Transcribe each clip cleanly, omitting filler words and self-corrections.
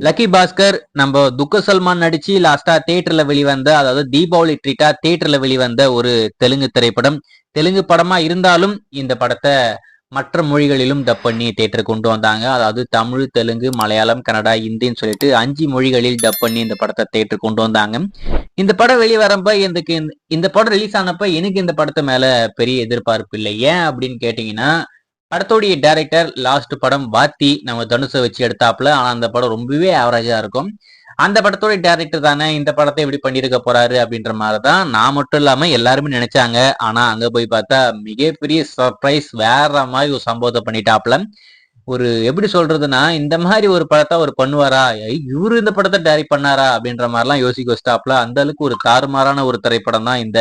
Lucky Bhaskar நம்ம துக்க சல்மான் நடிச்சு லாஸ்டா தியேட்டர்ல வெளிவந்த, அதாவது தீபாவளி ட்ரீட்டா தியேட்டர்ல வெளிவந்த ஒரு தெலுங்கு திரைப்படம். தெலுங்கு படமா இருந்தாலும் இந்த படத்தை மற்ற மொழிகளிலும் டப் பண்ணி தியேட்டர் கொண்டு வந்தாங்க. அதாவது தமிழ், தெலுங்கு, மலையாளம், கன்னடா, ஹிந்தின்னு சொல்லிட்டு 5 மொழிகளில் டப் பண்ணி இந்த படத்தை தியேட்டர் கொண்டு வந்தாங்க. இந்த படம் வெளிவரப்ப எனக்கு இந்த படம் ரிலீஸ் ஆனப்ப எனக்கு இந்த படத்தை மேல பெரிய எதிர்பார்ப்பு இல்லை. ஏன் அப்படின்னு கேட்டீங்கன்னா, படத்தோடைய டைரக்டர் லாஸ்ட் படம் வாத்தி நம்ம தனுஷை வச்சு எடுத்தாப்புல. ஆனா அந்த படம் ரொம்பவே ஆவரேஜா இருக்கும். அந்த படத்தோட டைரக்டர் தானே இந்த படத்தை எப்படி பண்ணிருக்க போறாரு அப்படின்ற மாதிரிதான் நான் மட்டும் இல்லாம எல்லாருமே நினைச்சாங்க. ஆனா அங்க போய் பார்த்தா மிகப்பெரிய சர்ப்ரைஸ், வேற மாதிரி ஒரு சம்பவத்தை பண்ணிட்டாப்ல. ஒரு எப்படி சொல்றதுன்னா, இந்த மாதிரி ஒரு படத்தை அவர் பண்ணுவாரா, இவரு இந்த படத்தை டைரக்ட் பண்ணாரா அப்படின்ற மாதிரிலாம் யோசிக்க வச்சிட்டாப்ல. அந்த அளவுக்கு ஒரு தாறுமாறான ஒரு திரைப்படம் தான் இந்த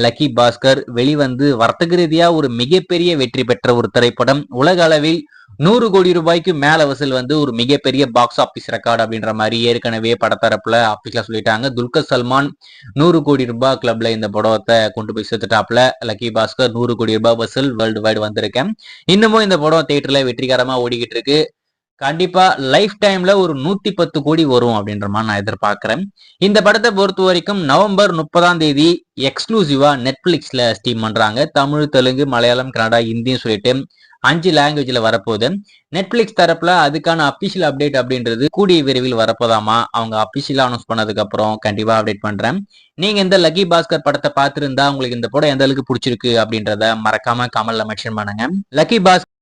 லக்கி பாஸ்கர். வெளிவந்து வர்த்தக ரீதியா ஒரு மிகப்பெரிய வெற்றி பெற்ற ஒரு திரைப்படம். உலக அளவில் 100 கோடி ரூபாய்க்கு மேல வசூல் வந்து ஒரு மிகப்பெரிய பாக்ஸ் ஆபீஸ் ரெக்கார்டு அப்படின்ற மாதிரி ஏற்கனவே படத்தரப்புல ஆபீஸ்ல சொல்லிட்டாங்க. துல்கர் சல்மான் 100 கோடி ரூபாய் கிளப்ல இந்த படத்தை கொண்டு போய் சேர்த்துட்டாப்ல. லக்கி பாஸ்கர் 100 கோடி ரூபாய் வசூல் வேர்ல்டு வைடு வந்திருக்கேன். இன்னமும் இந்த படம் தியேட்டர்ல வெற்றிகரமா ஓடிக்கிட்டு இருக்கு. கண்டிப்பா லைஃப் டைம்ல ஒரு 110 கோடி வரும் அப்படின்ற மாதிரி நான் எதிர்பார்க்கிறேன். இந்த படத்தை பொறுத்த வரைக்கும் நவம்பர் 30ஆம் தேதி எக்ஸ்க்ளூசிவா நெட்ஃபிளிக்ஸ்ல ஸ்ட்ரீம் பண்றாங்க. தமிழ், தெலுங்கு, மலையாளம், கன்னடா, ஹிந்தின்னு சொல்லிட்டு 5 லாங்குவேஜ்ல வரப்போகுது. நெட்ஃபிளிக்ஸ் தரப்புல அதுக்கான அபிஷியல் அப்டேட் அப்படின்றது கூடிய விரைவில் வரப்போதாமா. அவங்க அபிஷியலா அனௌன்ஸ் பண்ணதுக்கு அப்புறம் கண்டிப்பா அப்டேட் பண்றேன். நீங்க இந்த லக்கி பாஸ்கர் படத்தை பார்த்திருந்தா உங்களுக்கு இந்த படம் எந்த அளவுக்கு பிடிச்சிருக்கு அப்படின்றத மறக்காம கமெண்ட்ல மென்ஷன் பண்ணுங்க. லக்கி பாஸ்கர்